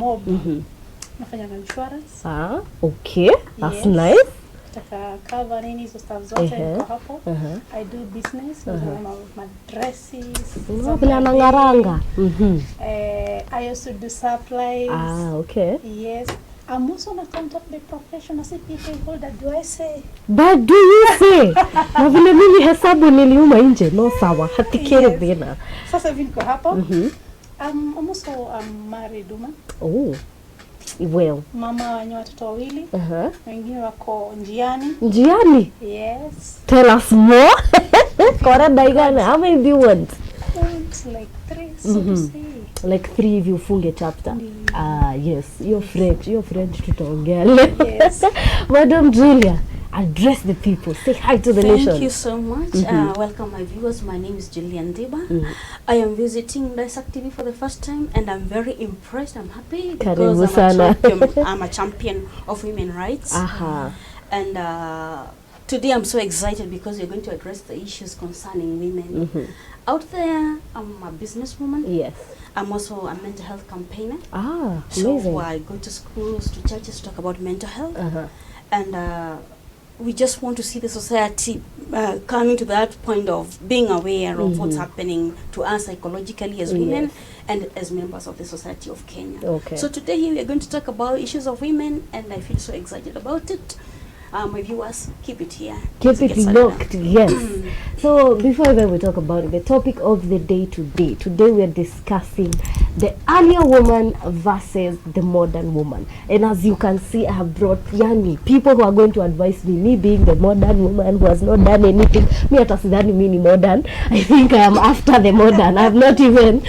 mob. Nafanya insurance. Okay. That's nice. Taka cover nini hizo stuff zote niko hapo. I do business, my dresses. Bila nangaranga. I also do supplies. Okay. Yes. I'm also an accountant by profession. I say people holder, do I say? But do you say? Na vile mimi hesabu niliuma nje. No sawa. Hatikere bena. Sasa hivi niko hapo. I'm also a married woman. Oh. Well. Mama wenye watoto wawili. Wengine wako njiani. Njiani? Yes. Tell us more. Kora daigana. How many do you want? Like 3, so to say. Like 3 if you funge chapter. Yes. You're French tutaongea. Yes. Madam Julia, address the people. Say hi to the nation. Thank you so much. Welcome my viewers. My name is Julia Ndiba. I am visiting DAESAK TV for the first time and I'm very impressed. I'm happy because I'm a champion of women's rights. And today I'm so excited because we're going to address the issues concerning women. Out there, I'm a businesswoman. Yes. I'm also a mental health campaigner. Amazing. So I go to schools, to churches to talk about mental health. And we just want to see the society coming to that point of being aware of what's happening to us psychologically as women and as members of the society of Kenya. Okay. So today here we are going to talk about issues of women and I feel so excited about it. My viewers, keep it here. Keep it locked, yes. So before we talk about it, the topic of the day today we are discussing the earlier woman versus the modern woman. And as you can see, I have brought people who are going to advise me being the modern woman who has not done anything. Me atasidhani me ni modern. I think I am after the modern. I have not even,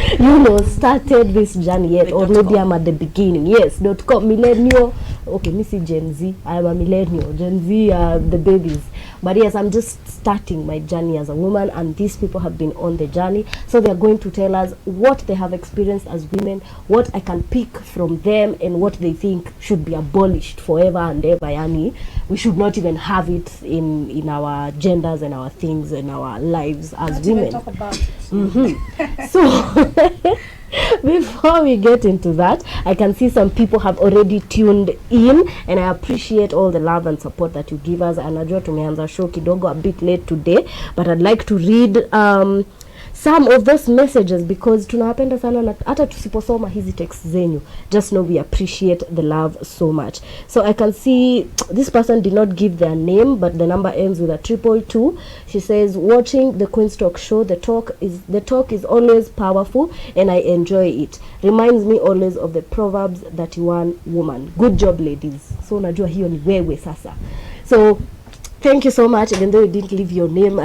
started this journey yet. Or maybe I'm at the beginning. Yes, .com, millennial. Okay, me see Gen Z. I am a millennial. Gen Z are the babies. But yes, I'm just starting my journey as a woman and these people have been on the journey. So they're going to tell us what they have experienced as women, what I can pick from them and what they think should be abolished forever and ever. Yani, we should not even have it in our genders and our things and our lives as not women. Even talk about it. So before we get into that, I can see some people have already tuned in and I appreciate all the love and support that you give us. Anajua tumeanza show kidogo a bit late today, but I'd like to read some of those messages because tunawapenda sana na hata tusiposoma hizi text zenyu. Just know we appreciate the love so much. So I can see this person did not give their name, but the number ends with a 222. She says, watching the Queen's Talk show, the talk is always powerful and I enjoy it. Reminds me always of the Proverbs 31 woman. Good job, ladies. So najua hiyo ni wewe sasa. So thank you so much, even though you didn't leave your name,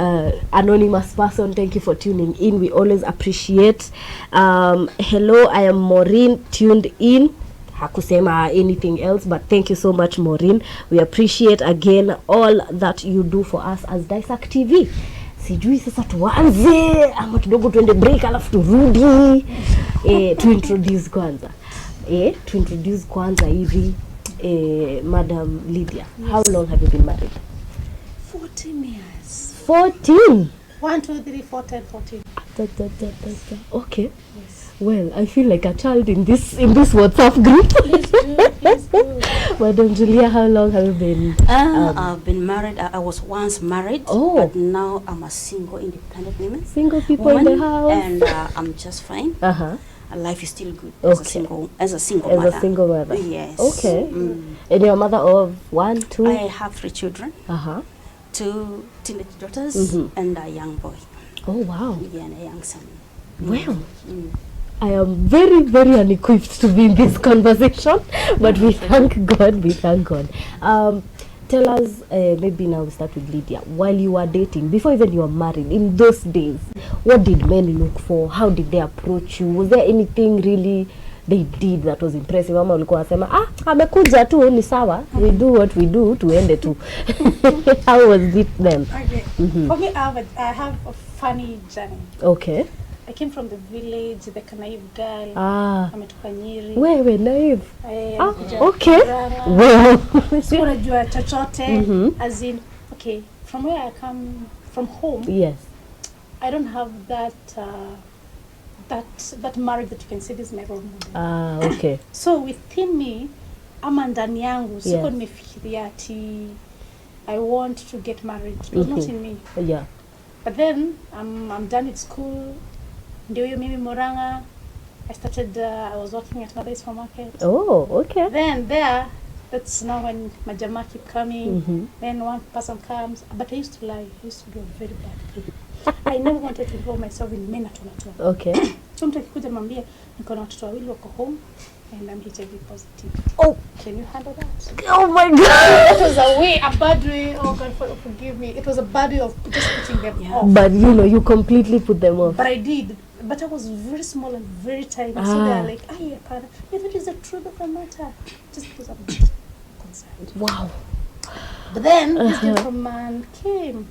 anonymous person. Thank you for tuning in. We always appreciate. Hello, I am Maureen, tuned in. Hakusema anything else, but thank you so much, Maureen. We appreciate again all that you do for us as DAESAK TV. Sijui sasa tuanze ama kidogo tuende break alafu turudi. To introduce kwanza hivi. Madam Lydia, how long have you been married? 14 years. 14? 1, 2, 3, 4, 10, 14. Okay. Yes. Well, I feel like a child in this WhatsApp group. Please do. Madam Julia, how long have you been? I've been married. I was once married, but now I'm a single, independent woman. Single people in the house. And I'm just fine. Life is still good as a single mother. As a single mother. Yes. Okay. And you're a mother of 1, 2? I have 3 children. 2 teenage daughters and a young boy. Oh wow. Yeah, and a young son. Well, I am very, very unequipped to be in this conversation, but we thank God. Tell us, maybe now we start with Lydia. While you were dating, before even you were married, in those days, what did men look for? How did they approach you? Was there anything really they did that was impressive? Mama ulikuwa nasema, amekuja tu ni sawa. We do what we do, tuende tu. How was it then? Okay. For me, I have a funny journey. Okay. I came from the village, the naive girl. Ametoka Nyeri. Wewe naive. Okay. Well. Unajua chochote. As in, okay, from where I come from home. Yes. I don't have that that marriage that you can say this is my role model. Ah, okay. So within me, ama ndani yangu, siko nimefikiria ati I want to get married. It was not in me. Yeah. But then I'm done with school. Ndio hiyo mimi Moranga. I started, I was working at Narah supermarket. Oh, okay. Then that's now when my Jama keep coming. Then one person comes. But I used to lie. I used to do a very bad thing. I never wanted to involve myself in men at all. Okay. So mtu akikuja mwambie niko na watoto wawili wako home and I'm HIV positive. Oh, can you handle that? Oh my God. That was a bad way. Oh God, forgive me. It was a bad way of just putting them off. But you know, you completely put them off. But I did. But I was very small and very tiny. So they are like, yeah, that is the truth of the matter. Just because I'm not concerned. Wow. But then this gentleman man came.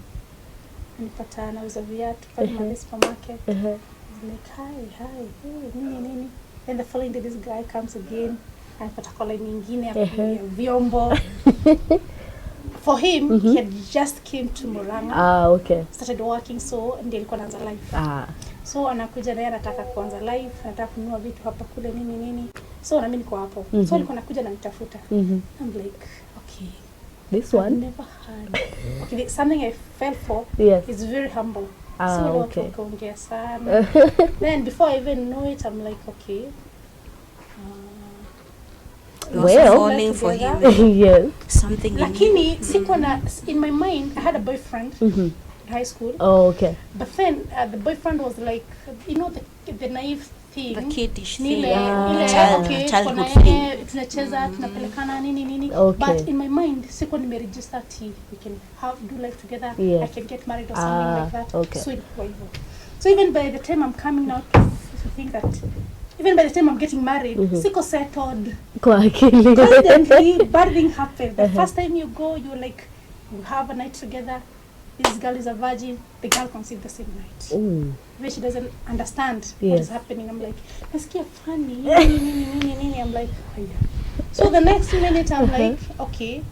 And I was a viatu pale Narah supermarket. I was like, hi, hey, nini. Then the following day, this guy comes again. And patakola nyingine ya vyombo. For him, he had just came to Moranga. Ah, okay. Started working, so ndiye alikuwa anaanza live. So anakuja naye anataka kuanza live, anataka kununua vitu hapa kule nini. So na mimi niko hapo. So alikuwa anakuja na nitafuta. I'm like, okay. This one? I've never had. Okay, something I fell for is very humble. So okay. Then before I even know it, I'm like, okay. Well, falling for him. Yes. Something. Lakini in my mind, I had a boyfriend in high school. Oh, okay. But then the boyfriend was like, you know, the naive thing. The kiddish thing. Childhood thing. Tunacheza, tunapelekana nini. Okay. But in my mind, siko nimeregister we can do life together. Yeah. I can get married or something like that. Okay. So even by the time I'm coming out to think that, even by the time I'm getting married, siko settled. Constantly, bad thing happened. The first time you go, you have a night together. This girl is a virgin. The girl conceived the same night. When she doesn't understand what is happening, I'm like, nasikia funny. I'm like, oh yeah. So the next minute, I'm like, okay.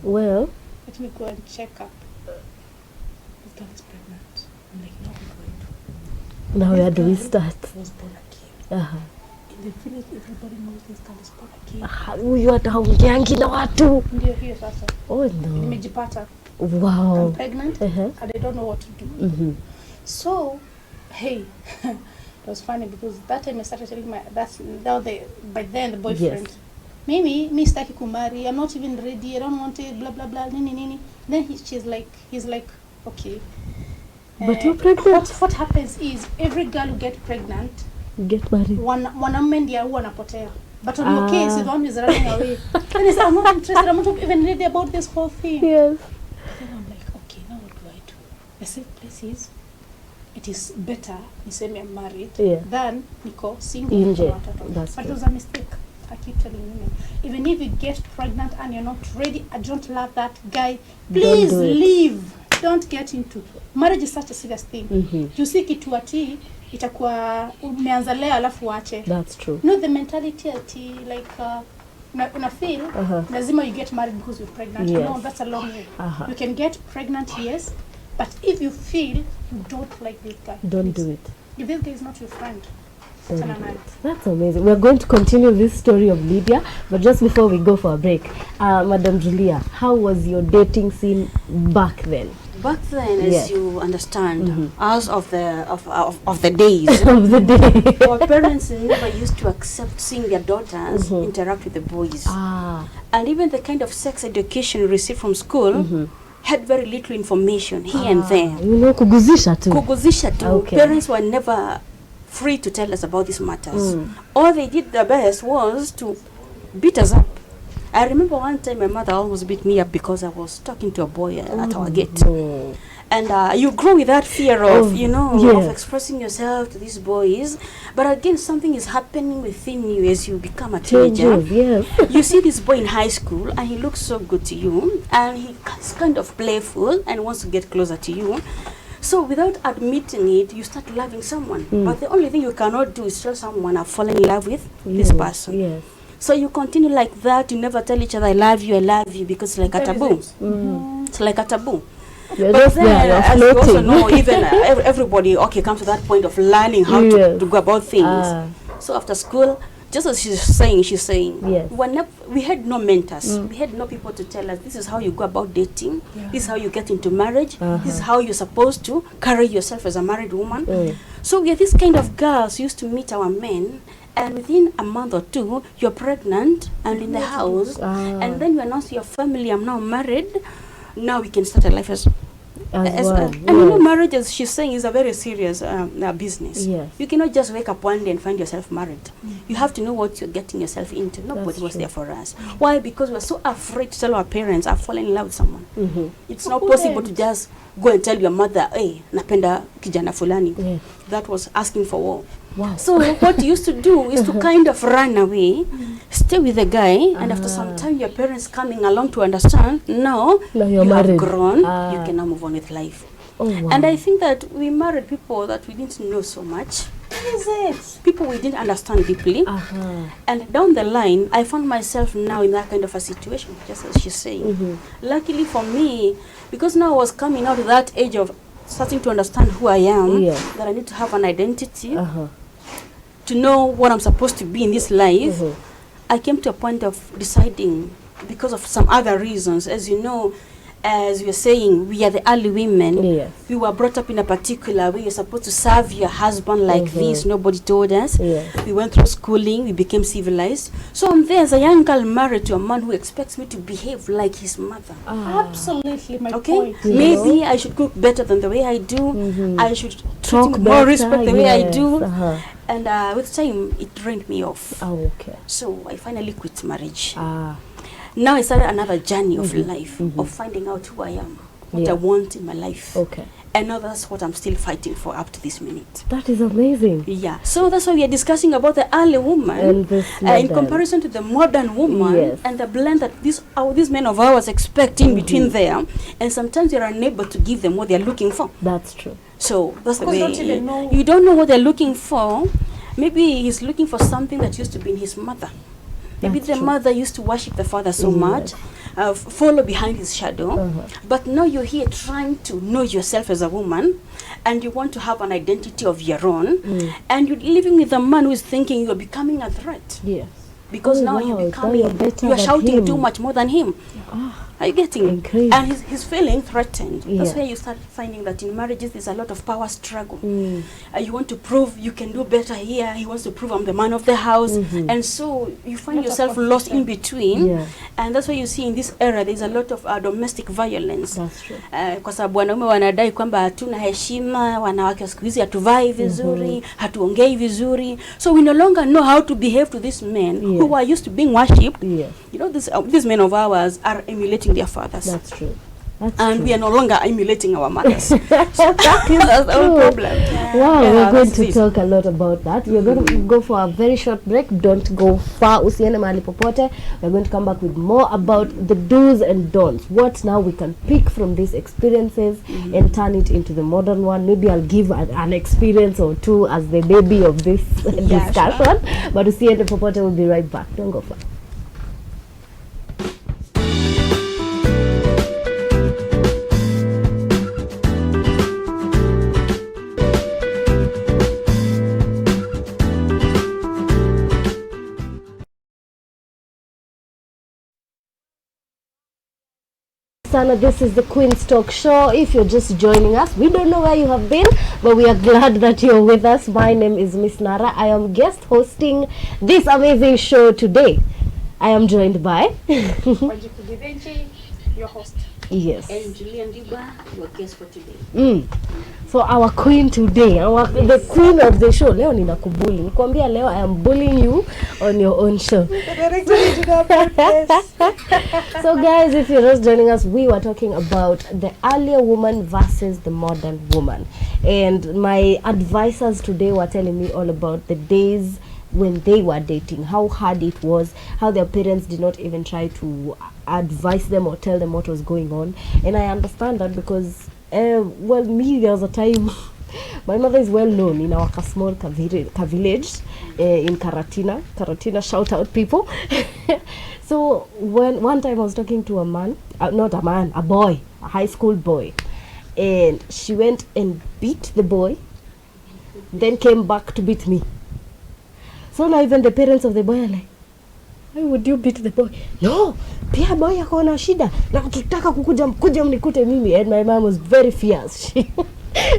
Well, let me go and check up. This girl is pregnant. I'm like, no, we're going to. Now where do we start? Was born again. In the village, everybody knows this girl is born again. Huyu hata haongeangi na watu. Ndio hiyo sasa. Oh no. Nimejipata. Wow. I'm pregnant and I don't know what to do. So, hey, it was funny because that time I started telling by then the boyfriend. Yes. Maybe me staki kumari, I'm not even ready, I don't want it, blah blah blah, nini. Then he's like, okay. But you're pregnant. What happens is every girl who gets pregnant, get married. Mwanamume ndiye huwa anapotea. But on your case, the one who's running away. Then he said, I'm not interested, I'm not even ready about this whole thing. Yes. Then I'm like, okay, now what do I do? The safe place is, it is better niseme I'm married than niko single. But it was a mistake. I keep telling women, even if you get pregnant and you're not ready, I don't love that guy, please leave. Don't get into marriage. Is such a serious thing. You see kitu ati itakuwa umeanza leo alafu uache. That's true. No, the mentality ati una feel lazima you get married because you're pregnant. Yes. No, that's a long way. You can get pregnant, yes, but if you feel you don't like this guy, don't do it. If this guy is not your friend, that's amazing. We're going to continue this story of Lydia, but just before we go for a break, Madam Julia, how was your dating scene back then? Back then, as you understand, as of the days, of the day, our parents never used to accept seeing their daughters interact with the boys. And even the kind of sex education we received from school had very little information here and there. You know, kuguzisha too. Kuguzisha too. Okay. Parents were never free to tell us about these matters. All they did their best was to beat us up. I remember one time my mother almost beat me up because I was talking to a boy at our gate. And you grow with that fear of, of expressing yourself to these boys. But again, something is happening within you as you become a teenager. You see this boy in high school and he looks so good to you. And he's kind of playful and wants to get closer to you. So without admitting it, you start loving someone. But the only thing you cannot do is tell someone I've fallen in love with this person. So you continue like that. You never tell each other I love you, because it's like a taboo. It's like a taboo. You're But just then, there, you're as you also floating. know, even everybody, okay, comes to that point of learning how to go about things. So after school, just as she's saying, yes. we had no mentors. We had no people to tell us, this is how you go about dating, this is how you get into marriage, this is how you're supposed to carry yourself as a married woman. So we are this kind of girls who used to meet our men, and within a month or two, you're pregnant and in the house, and then you announce to your family, I'm now married, now we can start a life as well. And you know, marriage, as she's saying, is a very serious business. Yes. You cannot just wake up one day and find yourself married. You have to know what you're getting yourself into. Nobody was there for us. Why? Because we're so afraid to tell our parents I've fallen in love with someone. It's not possible to just go and tell your mother, hey, napenda kijana fulani. That was asking for war. Wow. So what you used to do is to kind of run away, stay with the guy, and after some time your parents coming along to understand, no, you have grown, you can now move on with life. Wow. And I think that we married people that we didn't know so much. Is it? People we didn't understand deeply. And down the line, I found myself now in that kind of a situation, just as she's saying. Luckily for me, because now I was coming out of that age of starting to understand who I am, that I need to have an identity, to know what I'm supposed to be in this life, I came to a point of deciding, because of some other reasons, as you know, as we were saying, we are the early women. We were brought up in a particular way. You're supposed to serve your husband like this. Nobody told us. We went through schooling. We became civilized. So I'm there as a young girl married to a man who expects me to behave like his mother. Absolutely, my point. Maybe I should cook better than the way I do. I should treat him more respect the way I do. And with time, it drained me off. So I finally quit marriage. Now I started another journey of life, of finding out who I am, what I want in my life. And now that's what I'm still fighting for up to this minute. That is amazing. Yeah. So that's why we are discussing about the early woman in comparison to the modern woman, and the blend that these men of ours expect in between there. And sometimes you're unable to give them what they're looking for. That's true. So that's the way. You don't know what they're looking for. Maybe he's looking for something that used to be in his mother. Maybe the mother used to worship the father so much, follow behind his shadow. But now you're here trying to know yourself as a woman, and you want to have an identity of your own, and you're living with a man who is thinking you're becoming a threat. Because now you're becoming, you're shouting too much more than him. Are you getting it? And he's feeling threatened. That's where you start finding that in marriages there's a lot of power struggle. You want to prove you can do better here. He wants to prove I'm the man of the house. And so you find yourself lost in between. And that's why you see in this era there's a lot of domestic violence. That's true. Kwa sababu wanaume wanadai kwamba hatuna heshima, wanawake siku hizi hatuvai vizuri, hatuongei vizuri. So we no longer know how to behave to these men who are used to being worshipped. You know, these men of ours are emulating their fathers. That's true. And we are no longer emulating our mothers. So that's the whole problem. Wow, we're going to talk a lot about that. We're going to go for a very short break. Don't go far. Usiende mahali popote. We're going to come back with more about the do's and don'ts. What now we can pick from these experiences and turn it into the modern one. Maybe I'll give an experience or two as the baby of this discussion. But usiende popote, we'll be right back. Don't go far. Sana, this is the Queen's Talk Show. If you're just joining us, we don't know where you have been, but we are glad that you're with us. My name is Miss Narah. I am guest hosting this amazing show today. I am joined by Wanjiku, Githinji, your host. Yes. And Julia Ndiba, your guest for today. So our queen today, the queen of the show. Leo ninakubuli. Nikwambia leo I am bullying you on your own show. So guys, if you're just joining us, we were talking about the earlier woman versus the modern woman. And my advisors today were telling me all about the days when they were dating, how hard it was, how their parents did not even try to advise them or tell them what was going on. And I understand that because well, me, there was a time my mother is well known in our small village in Karatina, shout out people. So when one time I was talking to a man, not a man, a boy, a high school boy, and she went and beat the boy, then came back to beat me. So now even the parents of the boy are like, why would you beat the boy? No, pia boy yako na shida na kutaka kuja mnikute mimi. And my mom was very fierce. She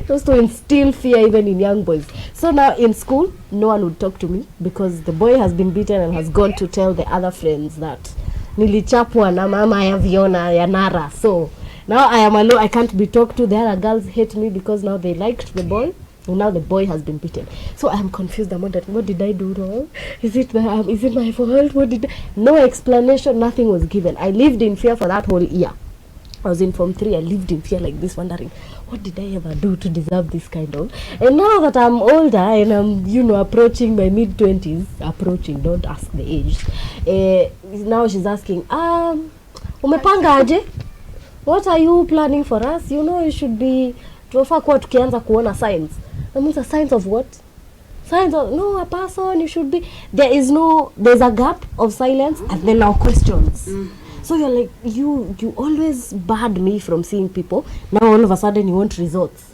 was to instill fear even in young boys. So now in school, no one would talk to me because the boy has been beaten and has gone to tell the other friends that nilichapwa na mama ya Viona ya Narah. So now I am alone. I can't be talked to. The other girls hate me because now they liked the boy. And now the boy has been beaten. So I am confused about that. What did I do wrong? Is it my fault? No explanation. Nothing was given. I lived in fear for that whole year. I was in Form 3. I lived in fear like this, wondering, what did I ever do to deserve this kind of? And now that I'm older and I'm, approaching my mid-20s, don't ask the age. Now she's asking, umepanga aje? What are you planning for us? You should be, tunafaa kuwa tukianza kuona signs. Signs of what? Signs of, no, a person, you should be, there's a gap of silence and then now questions. So you're like, you always barred me from seeing people. Now all of a sudden you want results.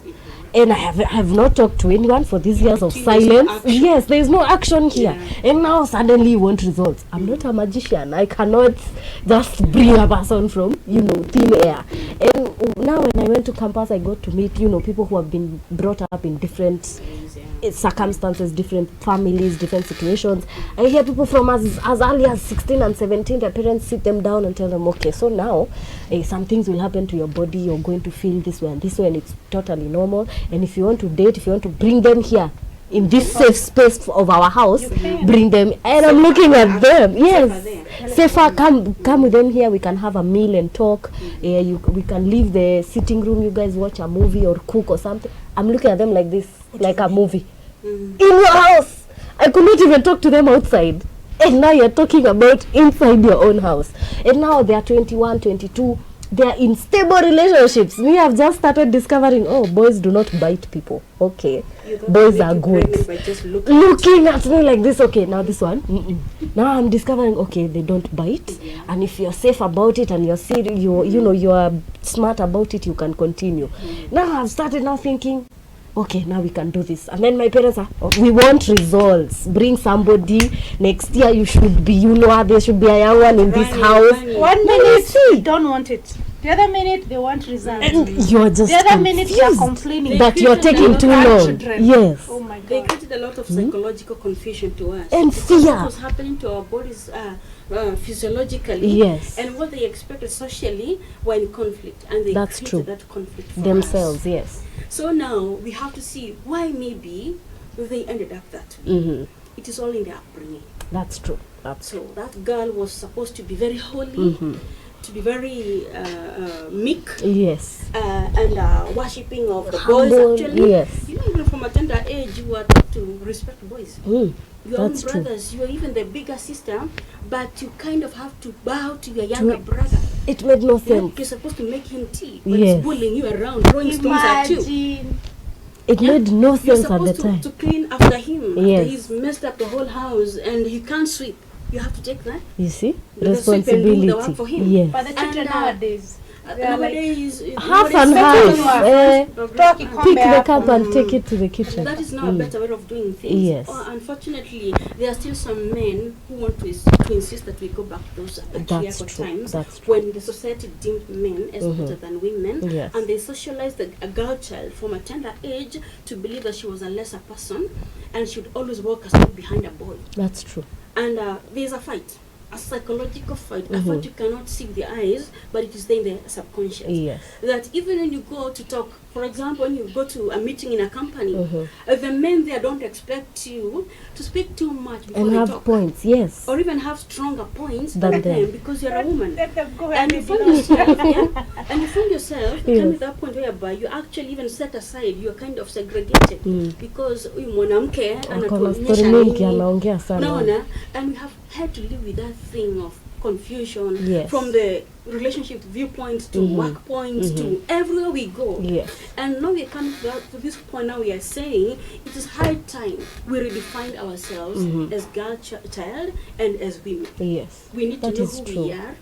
And I have not talked to anyone for these years of silence. Yes, there is no action here. Yeah. And now suddenly you want results. I'm not a magician. I cannot just bring a person from, thin air. And now when I went to campus, I got to meet, people who have been brought up in different circumstances, different families, different situations. I hear people from as early as 16 and 17, their parents sit them down and tell them, okay, so now some things will happen to your body, you're going to feel this way, and it's totally normal. And if you want to date, if you want to bring them here, in this safe space of our house, bring them. And I'm looking at them. Yes. Safer, come with them here. We can have a meal and talk. We can leave the sitting room. You guys watch a movie or cook or something. I'm looking at them like this, like a movie. In your house. I could not even talk to them outside. And now you're talking about inside your own house. And now they are 21, 22. They are in stable relationships. We have just started discovering, boys do not bite people. Okay. Boys are good. Looking at me like this, okay, now this one. Now I'm discovering, okay, they don't bite. And if you're safe about it and you're serious, you are smart about it, you can continue. Now I've started thinking, okay, now we can do this. And then my parents are, we want results. Bring somebody. Next year you should be, there should be a young one in this house. 1 minute, you don't want it. The other minute, they want results. And you're just the other minute, you're complaining. That you're taking too long. Yes. Oh my God. They created a lot of psychological confusion to us. And fear. What was happening to our bodies physiologically. Yes. And what they expected socially were in conflict. And they That's created true. that conflict for Themselves, us. yes. So now we have to see why maybe they ended up that way. It is all in their upbringing. That's true. So that girl was supposed to be very holy, to be very meek, yes, and worshipping of the humble, boys. Actually, yes. Even from a tender age, you are taught to respect boys. Your own That's brothers, you are even the bigger sister, but you kind of have to bow to your younger brother. It made no sense. You're supposed to make him tea, but Yes. he's bullying you around, throwing stones at you. It made no sense at the You're time. supposed to clean after him. Yes. After he's messed up the whole house and he can't sweep. You have to take that. You see? Because sweep and do the work for Responsibility. him. Yes. But the children nowadays, Nowadays, Half and half. Pick the cup and take it to the kitchen. That is not a better way of doing things. Yes. Unfortunately, there are still some men who want to insist that we go back to those patriarchal times when the society deemed men as better than women, Yes. and they socialized a girl child from a tender age to believe that she was a lesser person and should always walk a step behind a boy. That's true. And there's a fight. A psychological fight, a fight you cannot see with the eyes, but it is there in the subconscious. Yes. That even when you go to talk, for example, when you go to a meeting in a company, the men there don't expect you to speak too much before And they have talk. points, yes. Or even have stronger points Than than them. them because you're a woman. Let them go And you ahead. find yourself, and you find yourself Yes. coming to that point whereby you actually even set aside, you're kind of segregated because huyu mwanamke Akona anatuonyesha story mingi nini. anaongea sana. Naona, and we have had to live with that thing of confusion Yes. from the relationship viewpoint to work points to everywhere we go. Yes. And now we are coming to this point. Now we are saying it is high time we redefine ourselves as girl child and as women. Yes. We need That to know is who true. we are.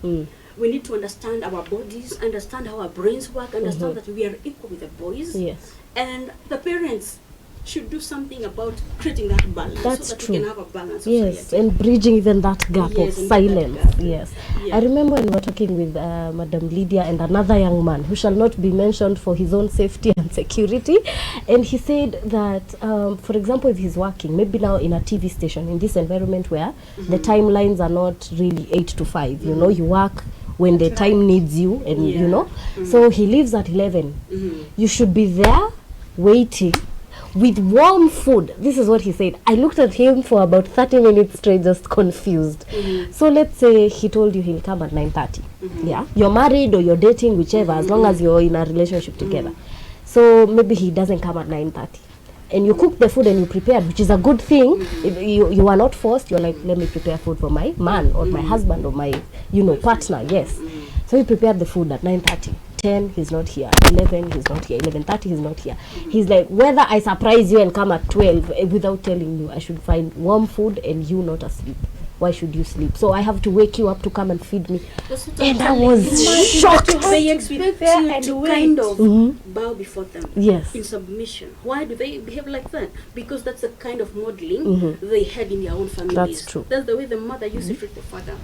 we need to understand our bodies, understand how our brains work, understand that we are equal with the boys. Yes. And the parents should do something about creating that balance. That's so that true. we can have a balance. Yes, and bridging even that gap of silence. Yes. Yeah. I remember when we were talking with Madam Lydia and another young man who shall not be mentioned for his own safety and security. And he said that, for example, if he's working, maybe now in a TV station, in this environment where the timelines are not really 8 to 5, you know, you work when the time needs you, and you know. So he leaves at 11. You should be there waiting with warm food. This is what he said. I looked at him for about 30 minutes straight, just confused. So let's say he told you he'll come at 9:30. Yeah, you're married or you're dating, whichever, as long as you're in a relationship together. So maybe he doesn't come at 9:30. And you cook the food and you prepared, which is a good thing. If you are not forced. You're like, let me prepare food for my man or my husband or my, you know, partner. Yes. So he prepared the food at 9:30. 10, he's not here. 11, he's not here. 11:30, he's not here. He's like, whether I surprise you and come at 12 without telling you, I should find warm food and you not asleep. Why should you sleep? So I have to wake you up to come and feed me. And I was shocked. They expect you to kind of bow before them. Yes. In submission. Why do they behave like that? Because that's the kind of modeling they had in their own families. That's true. That's the way the mother used to treat the father.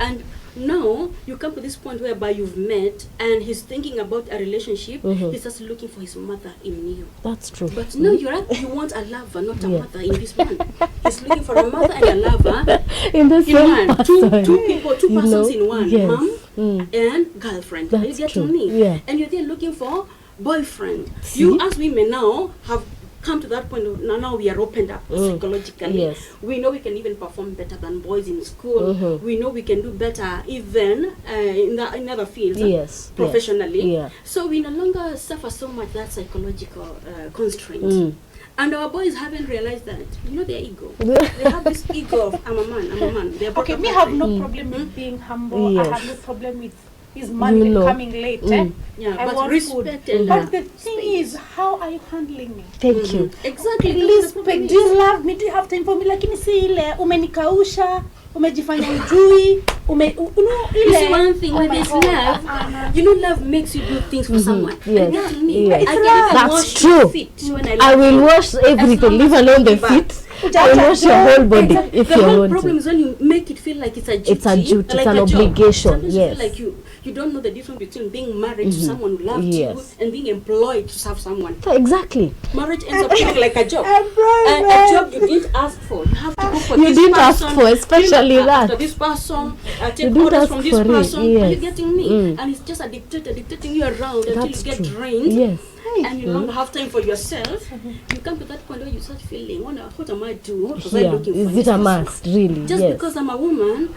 And now you come to this point whereby you've met and he's thinking about a relationship. He's just looking for his mother in you. That's true. But no, you want a lover, not a mother in this man. He's looking for a mother and a lover in the same one. Two people, two persons in one. Yes. Mom and girlfriend. That's you get true. to me? Yeah. And you're there looking for boyfriend. See? You as women now have come to that point of now we are opened up psychologically. Yes. We know we can even perform better than boys in school. We know we can do better even in other fields. Yes. Professionally. Yeah. So we no longer suffer so much that psychological constraint. And our boys haven't realized that. You know their ego. They have this ego of I'm a man. They're Okay, me have no problem with being humble. Yes. I have no problem with his money coming late. Yeah, I but want respect food. and But the thing is, how are you handling me? Thank you. Exactly. Please, do you love me? Do you have time for me? Lakini si ile umenikausha, umejifanya ujui, You see one thing with this love, you know love makes you do things for someone. Yes. Not me. Yes. I can That's wash true. your feet when I will wash everything, leave alone the feet. I will wash your whole body if the you whole want problem to. is when you make it feel like it's a duty. It's a duty, like it's an a job. obligation. Sometimes you Yes. feel like you don't know the difference between being married to someone who loved Yes. you and being employed to serve someone. Exactly. Marriage ends up feeling like a job. A job you didn't ask for. You have to go for You this didn't person. ask for, especially that. After this person, You take didn't orders ask from this for it, person. Are you yes. getting me? And it's just a dictator dictating you around until That's you get true. drained. Yes. And you don't have time for yourself. You come to that point where you start feeling, what am I doing? What was I Yeah. looking for? Is this it a person? must, really? Just Yes. because I'm a woman,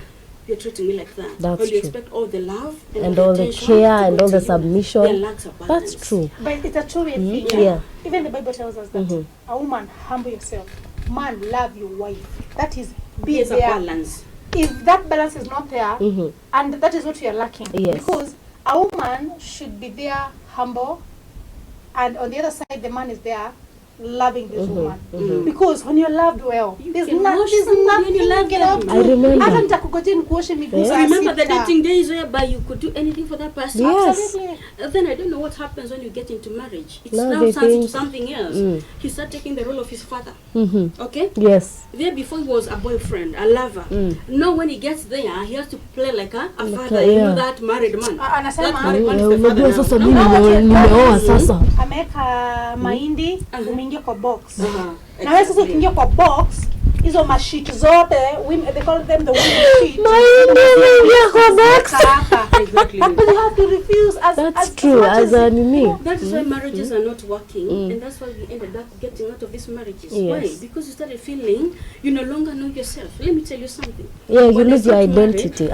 you're treating me like that. That's Or you true. expect all the love And all the attention care to and go all to the you. submission. There lacks a balance. That's true. But it's a two-way thing. Yeah. Even the Bible tells us that a woman, humble yourself. Man, love your wife. That is, be There's a there. balance. If that balance is not there, and that is what you are lacking. Yes. Because a woman should be there, humble, and on the other side, the man is there, loving this woman. Because when you're loved well, there's can nothing wash somebody when you you love can them. do. I remember. Hata nitakugoje nikuoshe miguu saa Remember the sita. dating days whereby you could do anything for that person? Yes. Absolutely. Then I don't know what happens when you get into marriage. It's Now now they turns into think- something else. He started taking the role of his father. Okay? Yes. There before he was a boyfriend, a lover. Now when he gets there, he has to play like a father. a- You know yeah. that married man. Anasema, That married man is the Unajua father sasa now. mimi nimeoa sasa. ameweka mahindi umeingia kwa box. Na wewe sasa Exactly. ukiingia kwa box, hizo mashit zote, they call them the women sheet. Mahindi kwa box. Exactly. But you have to refuse as That's true, much as a nini. That is why marriages are not working, and that's why we ended up getting out of these marriages. Yes. Why? Because you started feeling you no longer know yourself. Let me tell you something. Yeah, you When I lose your got married, identity.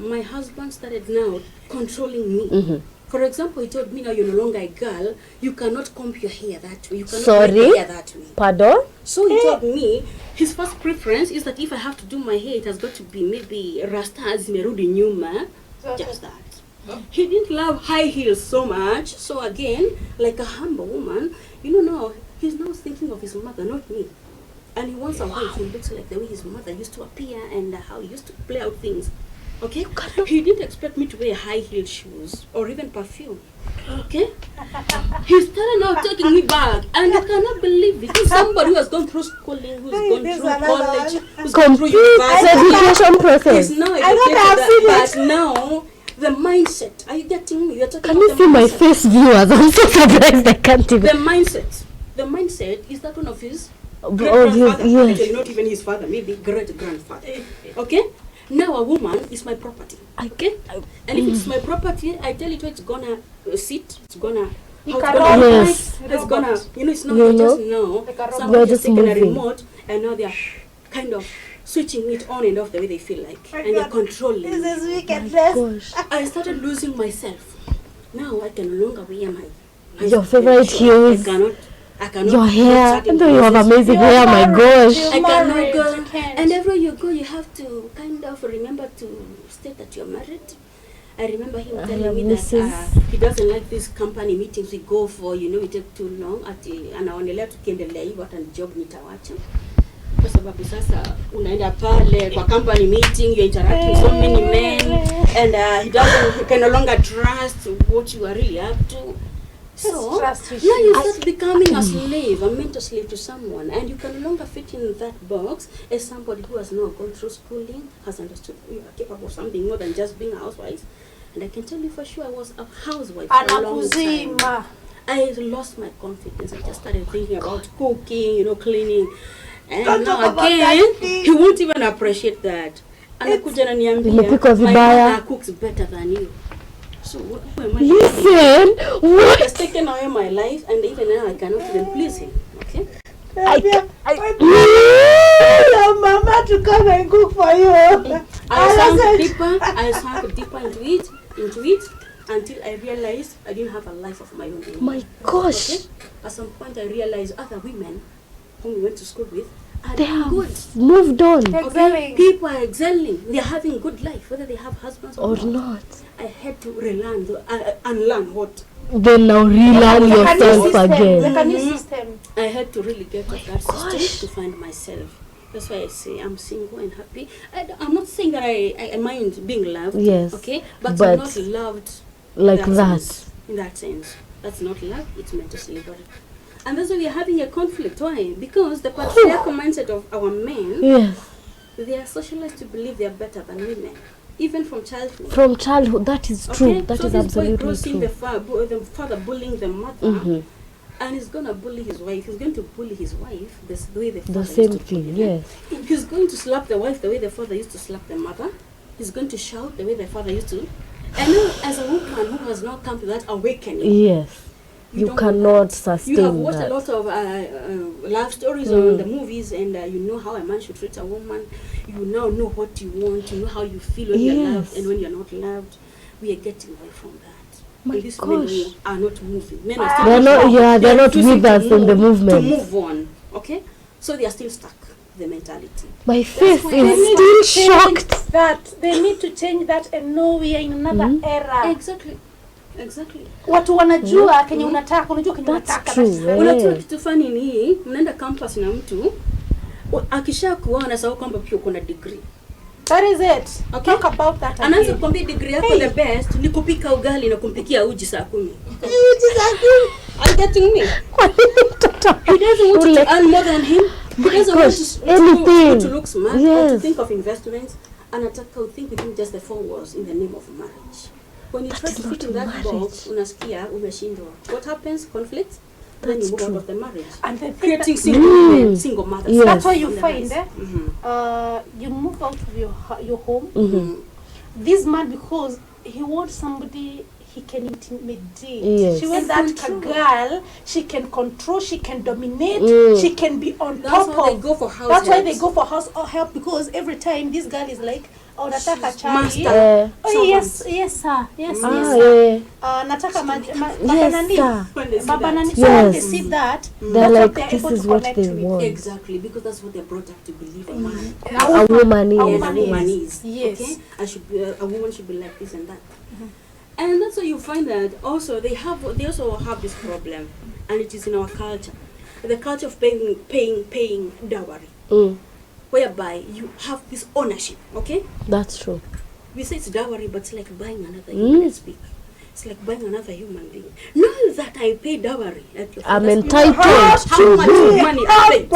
my husband started now controlling me. For example, he told me, now you're no longer a girl, you cannot comb your hair that way, you cannot Sorry? make your hair that way. Pardon? So he told me his first preference is that if I have to do my hair, it has got to be maybe rasta zimerudi nyuma, just that. He didn't love high heels so much. So again, like a humble woman, now he's now thinking of his mother, not me. And he wants a wife who looks like the way his mother used to appear and how he used to play out things. Okay? He didn't expect me to wear high heel shoes or even perfume. Okay? He started now taking me back, and you cannot believe it. He's somebody who has gone through schooling, who's gone through college, who's gone through university. Education process. He's now educated, but now the mindset. Are you getting me? You're talking Can you see my face, viewers? I'm so surprised I can't even. The mindset is that one of his grandfather. Yes. Actually, not even his father, maybe great grandfather. Okay? Now a woman is my property. Okay? And if it's my property, I tell it where it's gonna sit, it's gonna it's gonna, it's not just somebody just taking a remote and now they're kind of switching it on and off the way they feel like, and they're controlling. This is wickedness. I started losing myself. Now I can no longer wear my your favorite heels. I cannot. Your hair. And you have amazing hair, my gosh. I cannot go. And everywhere you go, you have to kind of remember to state that you're married. I remember him telling me that he doesn't like these company meetings we go for, we take too long. Anaonelea tukiendelea hivyo hata job nitawacha. Kwa sababu sasa unaenda pale kwa company meeting, you interact with so many men, and he can no longer trust what you are really up to. So now you start becoming a slave, a mental slave to someone, and you can no longer fit in that box as somebody who has not gone through schooling, has understood you are capable of something more than just being a housewife. And I can tell you for sure, I was a housewife for a long time. I lost my confidence. I just started thinking about cooking, cleaning, and now again, he won't even appreciate that. And my mother cooks better than you. So what am I doing? Listen, what? He has taken away my life, and even now I cannot even please him. Okay? Your mama to come and cook for you. I sank deeper into it until I realized I didn't have a life of my own anymore. My gosh. Okay? At some point I realized other women whom we went to school with they have moved on. Okay? People are excelling. They are having good life, whether they have husbands or not. I had to relearn, unlearn what? Then now relearn yourself again. The new system. I had to really get off that system to find myself. That's why I say I'm single and happy. I'm not saying that I mind being loved. Yes. Okay? But I'm not loved like that. In that sense. That's not love, it's mental slavery. And that's why we're having a conflict. Why? Because the patriarchal mindset of our men, they are socialized to believe they are better than women. Even from childhood. From childhood, that is true. That is absolutely true. So this boy grows seeing the father bullying the mother, and he's going to bully his wife. He's going to bully his wife the way the father used to. The same thing, yes. He's going to slap the wife the way the father used to slap the mother. He's going to shout the way the father used to. And now, as a woman who has now come to that awakening, yes, you cannot sustain that. You have watched a lot of love stories on the movies, and you know how a man should treat a woman. You now know what you want. You know how you feel when you're loved and when you're not loved. We are getting away from that. My these gosh. men are not moving. Men are still they're not with us in the movement. To move on, okay? So they are still stuck. The mentality. My face is still shocked. That they need to change that and know we are in another era. Exactly. Watu wanajua kenye unataka, unajua kenye unataka. Unajua kitu fani ni mnaenda campus na mtu akisha kuona sawa kwamba pia uko na degree. That is it. Okay? Talk about that. Anaanza kuambia degree yako the best ni kupika ugali na kumpikia uji saa 10. Uji saa 10. Are you getting me? He doesn't want to earn more than him. He doesn't want to look smart or to think of investments. Anataka to think within just the 4 walls in the name of marriage. When you try to fit in that box, unasikia umeshindwa. What happens? Conflict. Then you move out of the marriage. And then creating single mothers. Yes. That's why you find you move out of your home. This man, because he wants somebody he can intimidate. Yes. She wants that girl, she can control, she can dominate, she can be on top of. That's why they go for house That's help. why they go for house help, because every time this girl is like, oh, nataka chai. Oh, yes, sir. Yes, sir. Nataka baba nani. So when they see that, they're like, this is what they want. Exactly, because that's what they're brought up to believe. A woman is. Yes. Okay? A woman should be like this and that. And that's why you find that also they also have this problem, and it is in our culture, the culture of paying dowry, whereby you have this ownership. Okay, that's true. we say it's dowry, but it's like buying another human speak. It's like buying another human being. Know that I pay dowry. I'm entitled how much money I paid?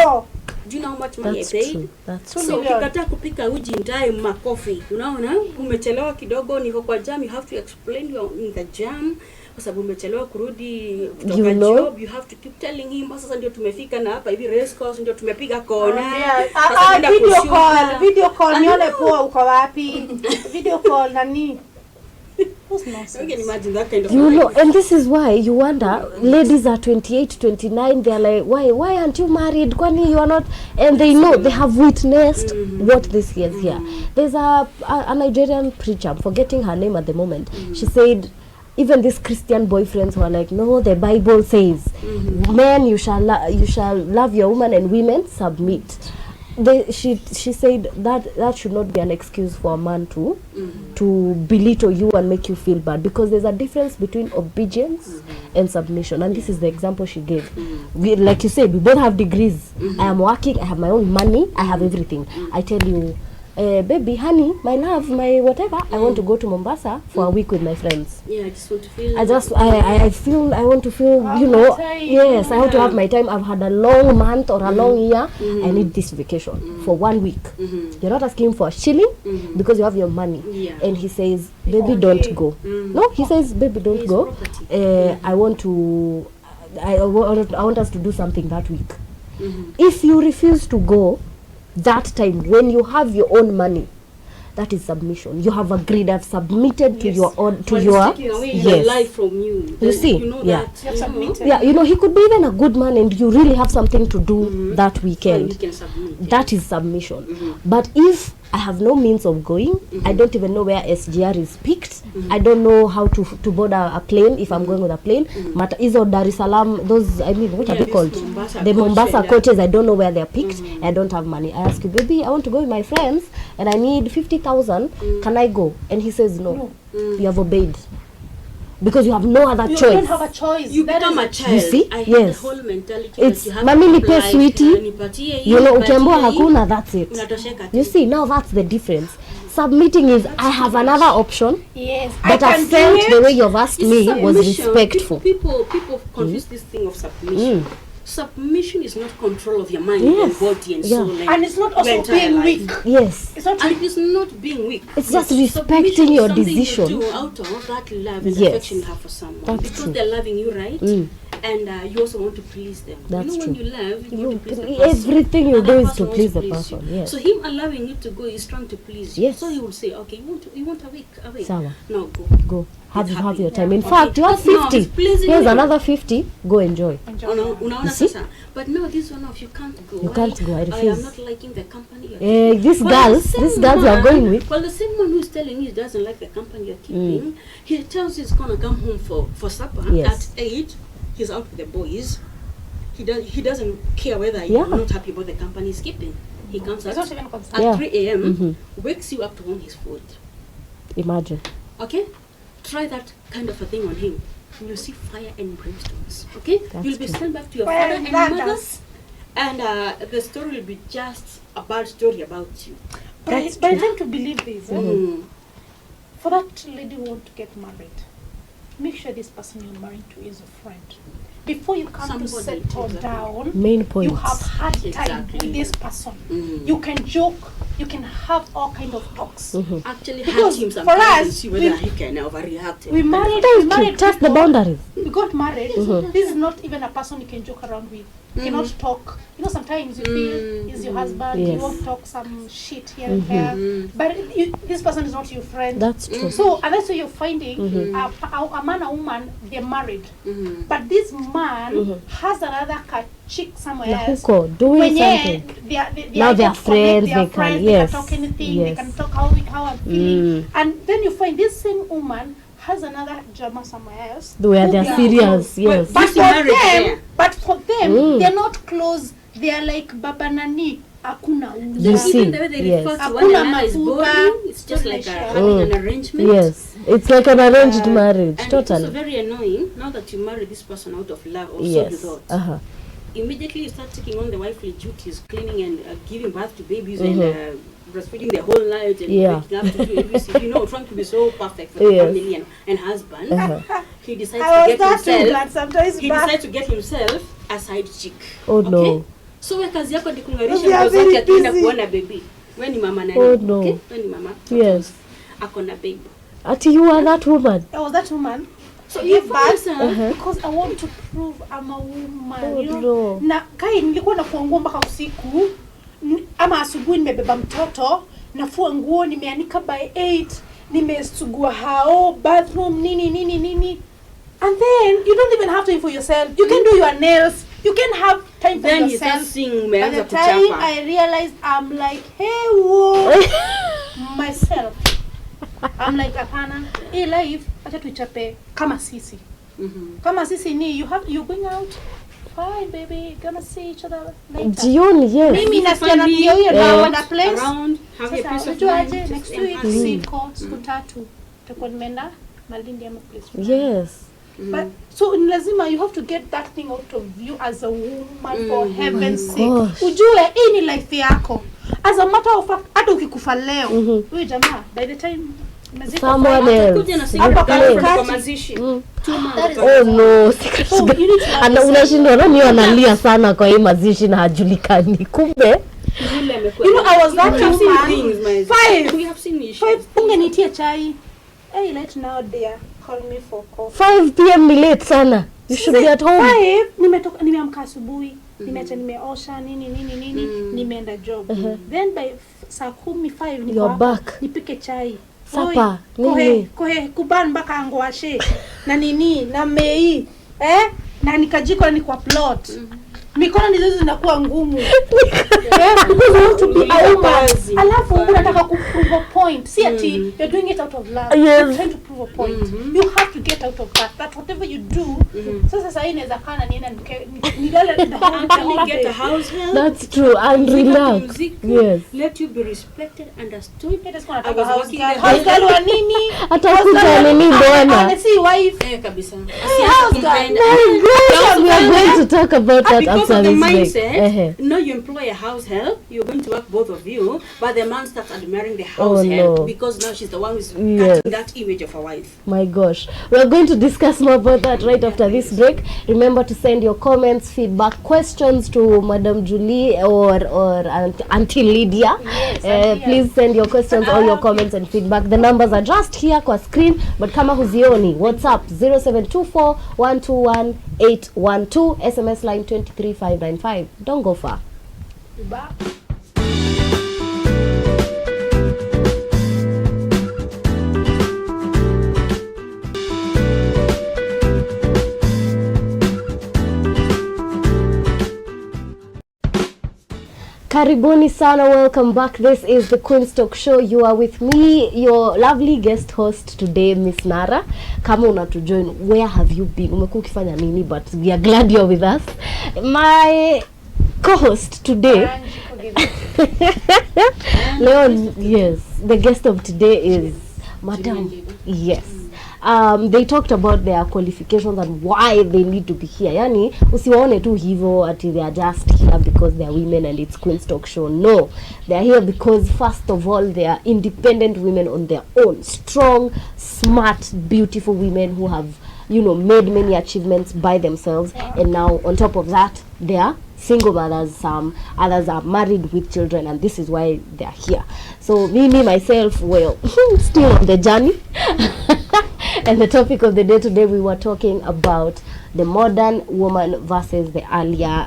Do you know how much money I paid? True. That's true. So ukikataa kupika uji ndaye makofi, unaona umechelewa kidogo, niko kwa jam, you have to explain you in the jam. Kwa sababu umechelewa kurudi kutoka job, you have to keep telling him sasa ndio tumefika na hapa hivi race course ndio tumepiga kona. Video call nione poa uko wapi? Video call nani? You can imagine that kind of and this is why you wonder, ladies are 28, 29, they're like, why aren't you married? Kwani you are not, and they know, they have witnessed what this is here. There's a Nigerian preacher, I'm forgetting her name at the moment. She said, even these Christian boyfriends who are like, no, the Bible says, men, you shall love your woman, and women submit. She said that should not be an excuse for a man to belittle you and make you feel bad, because there's a difference between obedience and submission, and this is the example she gave. Like you said, we both have degrees. I am working, I have my own money, I have everything. I tell you, baby, honey, my love, my whatever, I want to go to Mombasa for a week with my friends. Yeah, I just want to feel. I want to feel, yes, I want to have my time. I've had a long month or a long year. I need this vacation for 1 week. You're not asking for a shilling because you have your money. Yeah. And he says, baby, don't go. No, he says, baby, don't go. I want us to do something that week. If you refuse to go, that time when you have your own money, that is submission. You have agreed. I've submitted to your own, to your life from you. You see, you know yeah, that, you have submitted. Yeah, he could be even a good man, and you really have something to do that weekend. You can submit, that is submission. But if I have no means of going, I don't even know where SGR is picked. I don't know how to board a plane if I'm going with a plane. Izo Dar es Salaam, those, I mean, what are they called? The Mombasa coaches, I don't know where they're picked. I don't have money. I ask you, baby, I want to go with my friends and I need 50,000. Can I go? And he says no. You have obeyed. Because you have no other choice. You don't have a choice. You become a child. You see? I have Yes. the whole mentality It's that you have mami to nipe apply, sweetie. Ukiambiwa nipatie hii, hakuna, that's it. unatosheka tu. You see, now that's the difference. Submitting is, I have another option, Yes, but I felt the way you've asked me was Submission. respectful. People confuse this thing of submission. Submission is not control of your mind, Yes. your body, and Yeah. soul. and it's not also entire being life. weak. Yes. It's not And it is not being weak. It's just Submission respecting is your something decision. You do out of that love and Yes. affection you have for someone. That's because true. they're loving you, right? And you also want to please them. That's when true. you love, you want to please the person. Everything you And do that is person to wants please the you. person. Yes. So him allowing you to go is trying to please you. Yes. So he will say, okay, you want a week. Sawa. Now go. Go. Have happy. your time. In Okay. fact, you have Because now 50. he's pleasing Here's you. another 50. Go enjoy. Unaona You see? sasa. But no, this one of you can't go. You Why? can't go, I I refuse. am not liking the company you're keeping. These Well, girls the same you are man- going with. Well, the same one who's telling you he doesn't like the company you're keeping, he tells you he's gonna come home for supper Yes. at 8. He's out with the boys. He doesn't care whether Yeah. you're not happy about the company he's keeping. He comes It's at not even concerned. Yeah. 3 a.m. wakes you up to warm his food. Imagine. Okay, try that kind of a thing on him. You'll see fire and brimstones. Okay, That's you'll be true. sent back to your Fire father and and mother, thunders. and the story will be just a bad story about you. But I tend to believe this. For that lady who want to get married, make sure this person you're married to is a friend. Before you come to Somebody, settle exactly. down, Main point. you have had time Exactly. with this person. You can joke, you can have all kind of talks. Actually, Because hurt him for sometimes us, and see whether he can overreact. We married Test the people, boundaries. we got married. This is not even a person you can joke around with. You cannot talk. You know, sometimes you feel he's your husband, you Yes. won't talk some shit here and there. But this person is not your friend. That's true. So, and that's why you're finding a man and woman, they're married. But this man has another chick somewhere else. Huko, doing When something. Now they are able to connect, friends, they are they can- friends, yes, they can talk anything, yes. they can talk how I'm feeling. And then you find this same woman has another drama somewhere else. Where who they're they are serious, close. yes. But This for marriage them, there. they're not close. They are like Baba Nani, Akuna You see, Even the way they yes. refer to one Hakuna another is mafuta, boring. It's just like having an arrangement. Yes. It's like an arranged marriage. And it's also Totally. very annoying now that you marry this person out of love or so you Yes. thought. immediately you start taking on the wifely duties, cleaning and giving birth to babies and breastfeeding the whole night and waking up to do everything, you know, trying to be so perfect for the family and husband. He decides to get himself a side chick. Oh no. So we kazi yako ni kungarisha mtoto wake akienda kuona baby. Wewe ni mama nani? Oh no. Okay? Wewe ni mama. Yes. Akona baby. Ati you are that woman. I was that woman. So you because I want to prove I'm a woman. Oh, you know? no. Na kai nilikuwa nafua nguo mpaka usiku ama asubuhi nimebeba mtoto, nafua nguo nimeanika by 8, nimesugua hao bathroom nini. And then you don't even have time for yourself. You can do your nails. You can have time for yourself. By the time I realized I'm like, hey, whoa, myself. I'm like, apana, hey life, acha tuichape kama sisi. Kama sisi ni, you're going out. Fine, baby, gonna see each other later. Jioni, yes. Mimi nasikia na hiyo na wana place. Around, have a piece of mind. Next week, siko, siku 3. Tutakuwa nimeenda Malindi ama place. Yes. But so lazima you have to get that thing out of you as a woman for heaven's sake. Ujue hii ni life yako. As a matter of fact, hata ukikufa leo, wewe jamaa, by the time someone else. Oh no. Ana unashindwa nani analia sana kwa hii mazishi na hajulikani. Kumbe you know, I was that woman. 5. We have seen issues. Ungenitia chai. Hey, let now dear. Call me for coffee. 5 p.m. ni late sana. You should be at home. 5 nimeamka asubuhi, nimeacha nimeosha nini nimeenda job. Then by saa 5 niko back. Nipike chai. Sapa nini? Kohe kuban mpaka ngwashe na nini na mei na nikajiko ni kwa plot. Mikono ndizo zinakuwa ngumu. Because you want to be a woman. Alafu unataka kuprove a point. See ati you're doing it out of love. You're trying to prove a point. You have to get out of that whatever you do. Sasa inaweza kana nienda nilale the whole get a house help. That's true. And relax. Yes. Let you be respected, understood. It is going to house girl wa nini? Atakuja nini bwana? Si wife. Kabisa. House girl. We are going to talk about that. Because of the mindset, no, you employ a house help, you're going to work both of you, but the man starts admiring the house help because now she's the one who's cutting that image of a wife. My gosh. We're going to discuss more about that right after this break. Remember to send your comments, feedback, questions to Madam Julie or Auntie Lydia. Yes, please send your questions or your comments and feedback. The numbers are just here kwa screen, but kama huzioni, WhatsApp 0724 121 812, SMS line 23595. Don't go far. Bye. Karibuni sana, welcome back. This is the Queen's Talk Show. You are with me, your lovely guest host today, Miss Narah. Kama unatujoin, where have you been? Umekuwa ukifanya nini? But we are glad you're with us. My co-host today, Leon, yes, the guest of today is Madam. Yes. They talked about their qualifications and why they need to be here. Yani, usiwaone tu hivyo ati they are just here because they are women and it's Queen's Talk Show. No, they are here because first of all, they are independent women on their own. Strong, smart, beautiful women who have, you know, made many achievements by themselves. And now, on top of that, they are single mothers. Some others are married with children, and this is why they are here. So me myself, well, still on the journey. And the topic of the day today, we were talking about the modern woman versus the earlier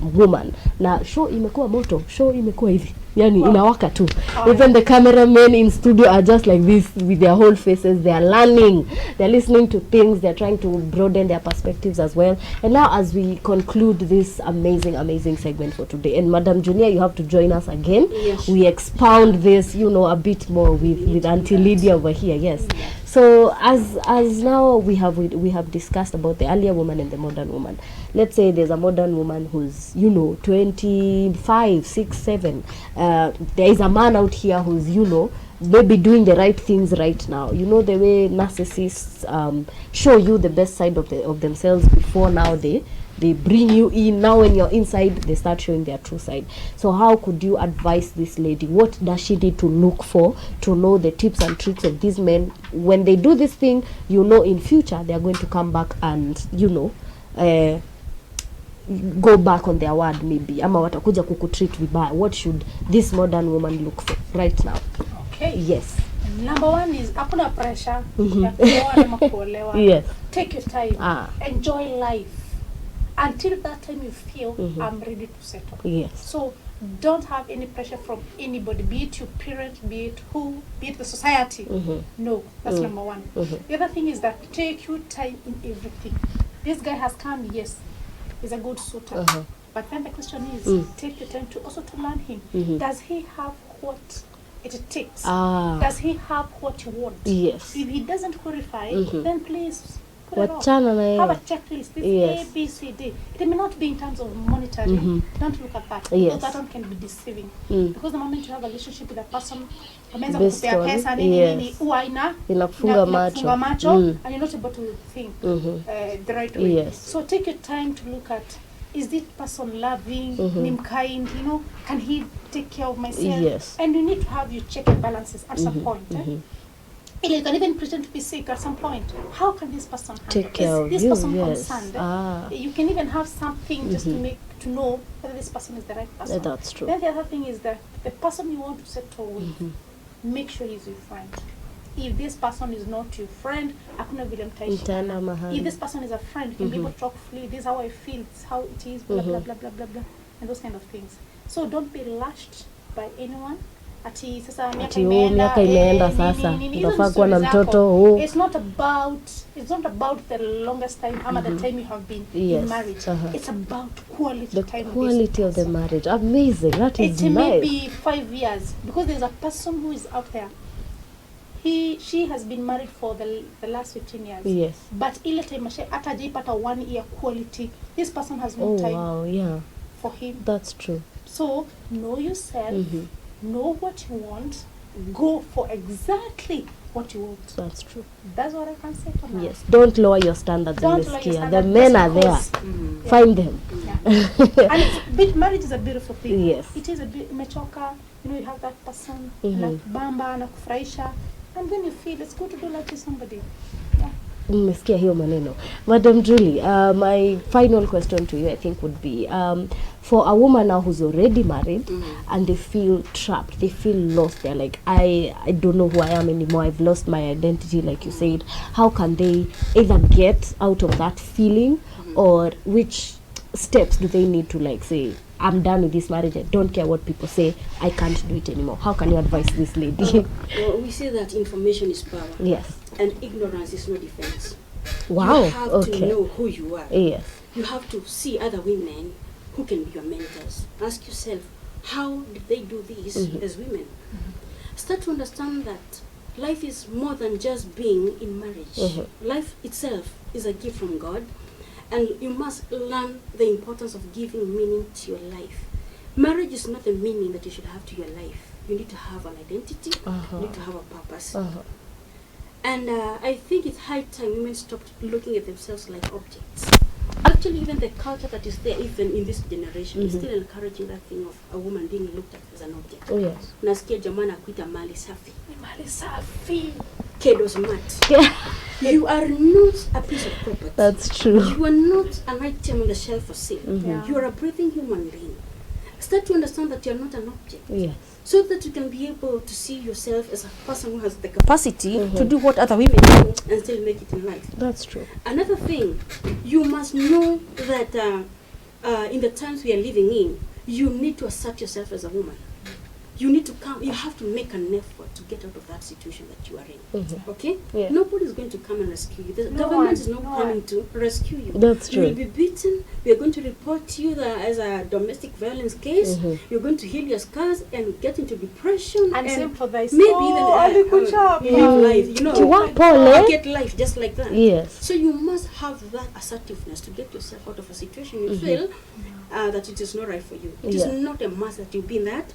woman. Na show imekuwa moto, show imekuwa hivi. Yani inawaka tu. Even the cameramen in studio are just like this with their whole faces. They are learning, they're listening to things, they're trying to broaden their perspectives as well. And now as we conclude this amazing segment for today, and Madam Julia, you have to join us again. Yes. We expound this, you know, a bit more with Auntie Lydia over here. Yes. So as now we have discussed about the earlier woman and the modern woman. Let's say there's a modern woman who's, you know, 25, 6, 7. There is a man out here who's, you know, maybe doing the right things right now. You know the way narcissists show you the best side of themselves before now they they bring you in. Now when you're inside, they start showing their true side. So how could you advise this lady? What does she need to look for to know the tips and tricks of these men? When they do this thing, you know in future they are going to come back and, you know, go back on their word maybe. Ama watakuja kukutreat vibaya. What should this modern woman look for right now? Okay. Yes. Number one is hakuna pressure. Ya kuoa ama kuolewa. Yes. Take your time. Enjoy life. Until that time you feel I'm ready to settle. Yes. So don't have any pressure from anybody, be it your parents, be it who, be it the society. No, that's number one. The other thing is that take your time in everything. This guy has come, yes, he's a good suitor. But then the question is, take the time to also to learn him. Does he have what it takes? Does he have what you want? Yes. If he doesn't qualify, then please put it off. Have a checklist. This A, B, C, D. It may not be in terms of monetary. Don't look at that. Yes. Because that one can be deceiving. Because the moment you have a relationship with a person, Based on, inakufunga macho. And you're not able to think the right way. Yes. So take your time to look at, is this person loving, kind, you know, can he take care of myself? Yes. And you need to have your check and balances at some point. You can even pretend to be sick at some point. How can this person take care of this you? person Yes. concerned? You can even have something just to know whether this person is the right person. That's true. Then the other thing is that the person you want to settle with, make sure he's your friend. If this person is not your friend, hakuna vile mtaishi. If this person is a friend, you can be able to talk freely. This is how I feel. This is how it is. Blah blah blah blah blah blah, and those kind of things. So don't be lashed by anyone. Ati sasa miaka imeenda sasa unafaa kuwa na mtoto. It's not about the longest time ama the time you have been in marriage. It's about quality time. The quality of the marriage. Amazing. That is nice. It may be 5 years because there's a person who is out there. She has been married for the last 15 years. Yes. But ile time hata hajaipata 1 year quality. This person has no time for him. That's true. So know yourself. Know what you want, go for exactly what you want. That's true. That's what I can say for now. Yes. Don't lower your standards. The men are there. Find them. And marriage is a beautiful thing. Yes. It is a bit mechoka. You know, you have that person, bamba, na kufurahisha, and then you feel it's good to do life with somebody. Mmesikia hiyo maneno. Madam Julie, my final question to you I think would be, for a woman now who's already married and they feel trapped, they feel lost, they're like, I don't know who I am anymore, I've lost my identity like you said, how can they either get out of that feeling or which steps do they need to like say, I'm done with this marriage, I don't care what people say, I can't do it anymore? How can you advise this lady? Well, we say that information is power. Yes. And ignorance is no defense. Wow. You have to know who you are. Yes. You have to see other women who can be your mentors. Ask yourself, how did they do this as women? Start to understand that life is more than just being in marriage. Life itself is a gift from God. And you must learn the importance of giving meaning to your life. Marriage is not the meaning that you should have to your life. You need to have an identity. You need to have a purpose. And I think it's high time women stopped looking at themselves like objects. Actually, even the culture that is there, even in this generation, is still encouraging that thing of a woman being looked at as an object. Oh yes. Nasikia jamana kuita mali safi. Mali safi. Kedo smart. You are not a piece of property. That's true. You are not an item on the shelf for sale. You are a breathing human being. Start to understand that you are not an object. Yes. So that you can be able to see yourself as a person who has the capacity to do what other women do and still make it in life. That's true. Another thing, you must know that in the times we are living in, you need to assert yourself as a woman. You need to come, you have to make an effort to get out of that situation that you are in. Okay? Yeah. Nobody is going to come and rescue you. The government is not coming to rescue you. That's true. You will be beaten. We are going to report you as a domestic violence case. You're going to heal your scars and get into depression. And same for the maybe even life. You know, get life just like that. Yes. So you must have that assertiveness to get yourself out of a situation you feel that it is not right for you. It is not a must that you be in that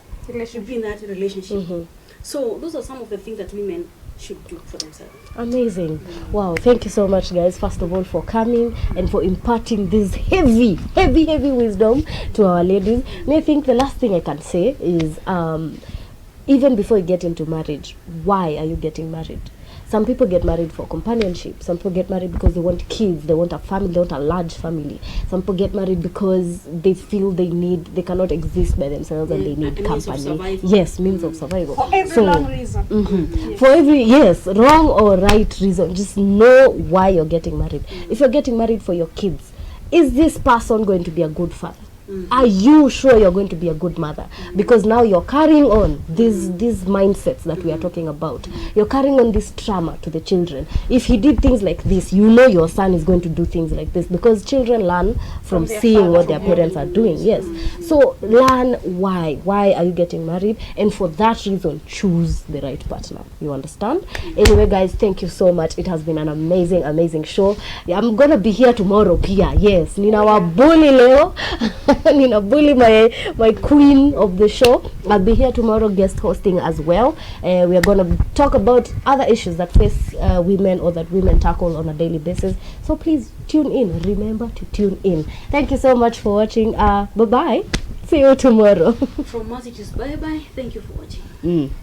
relationship. So those are some of the things that women should do for themselves. Amazing. Wow, thank you so much, guys, first of all, for coming and for imparting this heavy wisdom to our ladies. I think the last thing I can say is even before you get into marriage, why are you getting married? Some people get married for companionship. Some people get married because they want kids, they want a family, they want a large family. Some people get married because they feel they cannot exist by themselves and they need company. Yes, means of survival. For every wrong reason. Yes. For every, wrong or right reason. Just know why you're getting married. If you're getting married for your kids, is this person going to be a good father? Are you sure you're going to be a good mother? Because now you're carrying on these mindsets that we are talking about. You're carrying on this trauma to the children. If he did things like this, you know your son is going to do things like this, because children learn from seeing what their parents are doing. Yes. So learn why. Why are you getting married? And for that reason, choose the right partner. You understand? Anyway, guys, thank you so much. It has been an amazing show. I'm going to be here tomorrow, Pia. Yes. Nina wa bully leo. Nina bully my queen of the show. I'll be here tomorrow guest hosting as well. We are going to talk about other issues that face women or that women tackle on a daily basis. So please tune in. Remember to tune in. Thank you so much for watching. Bye-bye. See you tomorrow. From us it is bye-bye. Thank you for watching.